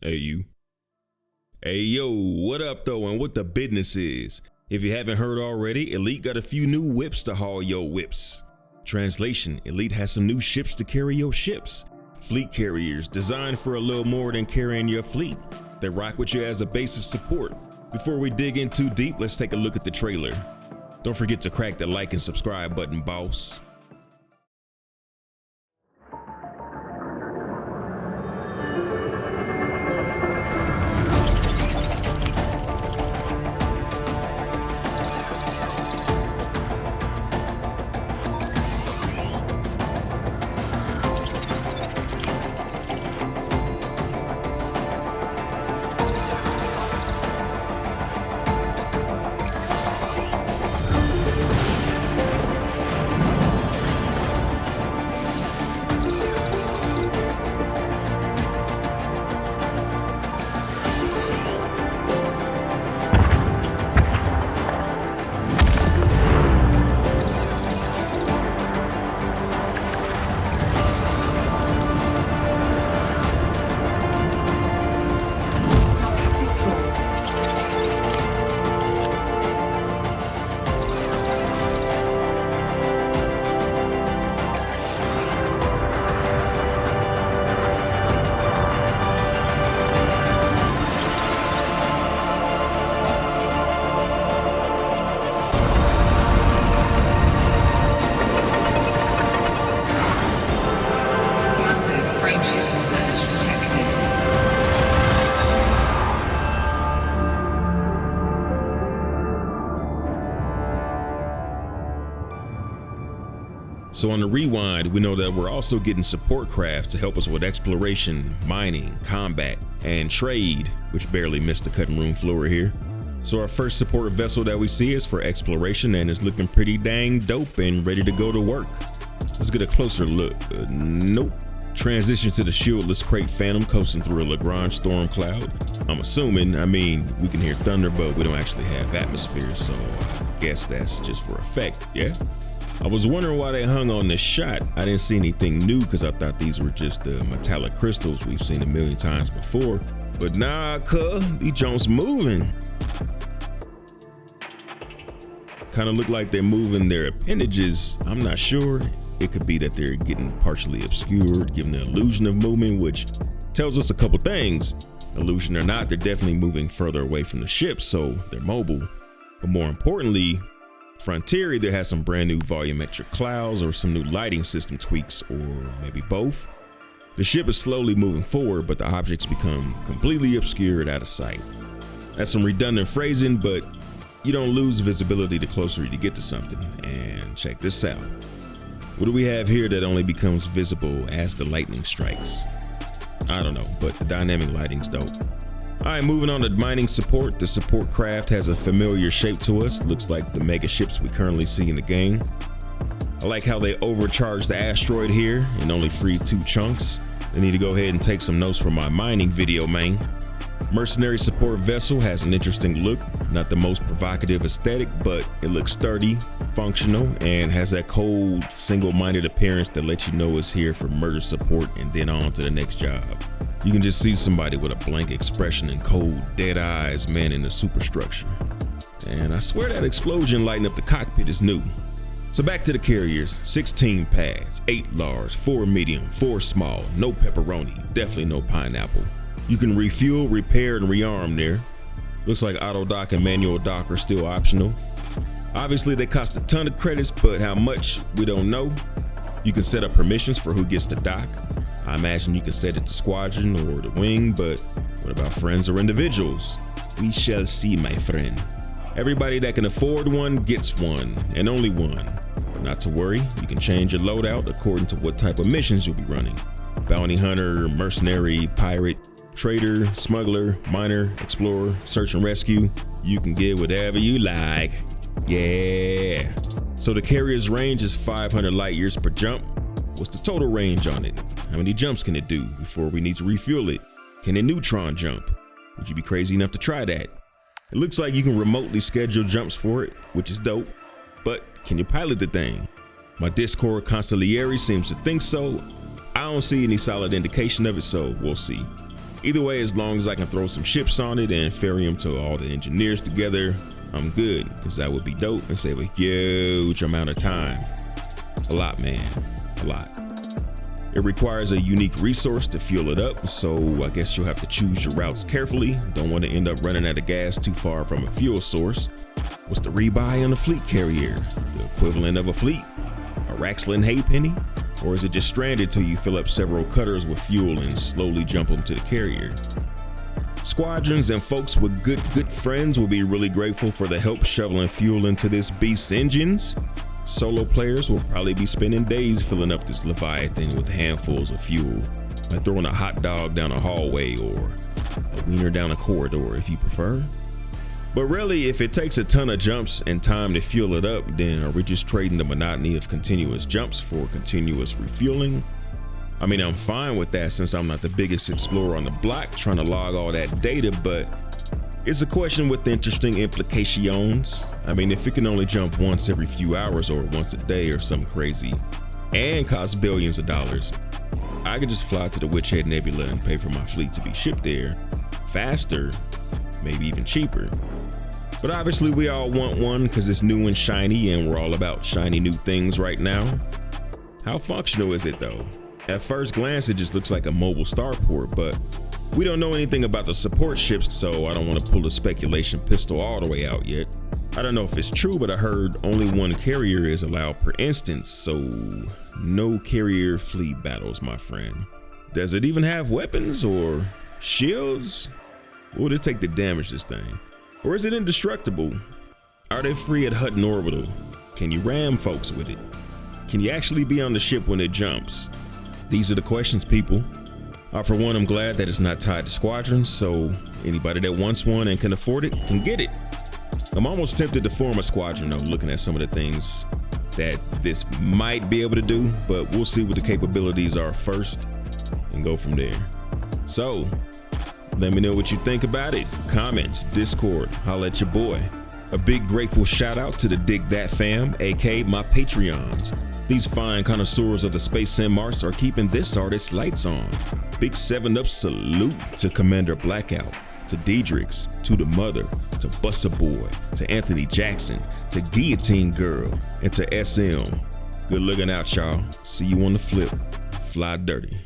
Hey, you. Hey, yo, what up, though, and what the business is? If you haven't heard already, Elite got a few new whips to haul your whips. Translation, Elite has some new ships to carry your ships. Fleet carriers designed for a little more than carrying your fleet. They rock with you as a base of support. Before we dig in too deep, let's take a look at the trailer. Don't forget to crack the like and subscribe button, boss. So on the rewind, we know that we're also getting support craft to help us with exploration, mining, combat, and trade, which barely missed the cutting room floor here. So our first support vessel that we see is for exploration and is looking pretty dang dope and ready to go to work. Let's get a closer look. Nope. Transition to the shieldless crate Phantom coasting through a Lagrange storm cloud. I'm assuming, we can hear thunder, but we don't actually have atmosphere, so I guess that's just for effect, yeah? I was wondering why they hung on this shot. I didn't see anything new because I thought these were just the metallic crystals we've seen a million times before. But nah, these Jones moving. Kind of look like they're moving their appendages. I'm not sure. It could be that they're getting partially obscured, giving the illusion of movement, which tells us a couple things. Illusion or not, they're definitely moving further away from the ship, so they're mobile. But more importantly, Frontier either has some brand new volumetric clouds or some new lighting system tweaks, or maybe both. The ship is slowly moving forward, but the objects become completely obscured out of sight. That's some redundant phrasing, but you don't lose visibility the closer you get to something. And check this out. What do we have here that only becomes visible as the lightning strikes? I don't know, but the dynamic lighting's dope. Alright, moving on to mining support. The support craft has a familiar shape to us. Looks like the mega ships we currently see in the game. I like how they overcharged the asteroid here and only freed 2 chunks. I need to go ahead and take some notes for my mining video, man. Mercenary support vessel has an interesting look. Not the most provocative aesthetic, but it looks sturdy, functional, and has that cold, single-minded appearance that lets you know it's here for murder support and then on to the next job. You can just see somebody with a blank expression and cold, dead eyes manning the superstructure. And I swear that explosion lighting up the cockpit is new. So back to the carriers. 16 pads, 8 large, 4 medium, 4 small, no pepperoni, definitely no pineapple. You can refuel, repair, and rearm there. Looks like auto dock and manual dock are still optional. Obviously they cost a ton of credits, but how much, we don't know. You can set up permissions for who gets to dock. I imagine you can set it to squadron or the wing, but what about friends or individuals? We shall see, my friend. Everybody that can afford one gets one, and only one. But not to worry, you can change your loadout according to what type of missions you'll be running. Bounty hunter, mercenary, pirate, trader, smuggler, miner, explorer, search and rescue. You can get whatever you like. Yeah. So the carrier's range is 500 light years per jump. What's the total range on it? How many jumps can it do before we need to refuel it? Can it neutron jump? Would you be crazy enough to try that? It looks like you can remotely schedule jumps for it, which is dope, but can you pilot the thing? My Discord consigliere seems to think so. I don't see any solid indication of it, so we'll see. Either way, as long as I can throw some ships on it and ferry them to all the engineers together, I'm good, because that would be dope and save a huge amount of time. A lot, man, a lot. It requires a unique resource to fuel it up, so I guess you'll have to choose your routes carefully. Don't want to end up running out of gas too far from a fuel source. What's the rebuy on a fleet carrier? The equivalent of a fleet? A Raxlin Haypenny? Or is it just stranded till you fill up several cutters with fuel and slowly jump them to the carrier? Squadrons and folks with good friends will be really grateful for the help shoveling fuel into this beast's engines. Solo players will probably be spending days filling up this Leviathan with handfuls of fuel, like throwing a hot dog down a hallway or a wiener down a corridor if you prefer. But really, if it takes a ton of jumps and time to fuel it up, then are we just trading the monotony of continuous jumps for continuous refueling? I mean, I'm fine with that since I'm not the biggest explorer on the block trying to log all that data, but it's a question with interesting implications. I mean, if it can only jump once every few hours or once a day or something crazy and cost billions of dollars, I could just fly to the Witch Head Nebula and pay for my fleet to be shipped there faster, maybe even cheaper. But obviously we all want one because it's new and shiny and we're all about shiny new things right now. How functional is it though? At first glance, it just looks like a mobile starport, but we don't know anything about the support ships, so I don't want to pull the speculation pistol all the way out yet. I don't know if it's true, but I heard only one carrier is allowed per instance, so no carrier fleet battles, my friend. Does it even have weapons or shields? What would it take to damage this thing? Or is it indestructible? Are they free at Hutton Orbital? Can you ram folks with it? Can you actually be on the ship when it jumps? These are the questions, people. For one, I'm glad that it's not tied to squadrons, so anybody that wants one and can afford it can get it. I'm almost tempted to form a squadron though, looking at some of the things that this might be able to do, but we'll see what the capabilities are first and go from there. So, let me know what you think about it. Comments, Discord, holla at your boy. A big grateful shout out to the Dig That fam, aka my Patreons. These fine connoisseurs of the Space Sim Mars are keeping this artist's lights on. Big 7-up salute to Commander Blackout, to Diedrichs, to the Mother, to Bussa Boy, to Anthony Jackson, to Guillotine Girl, and to SM. Good looking out, y'all. See you on the flip. Fly dirty.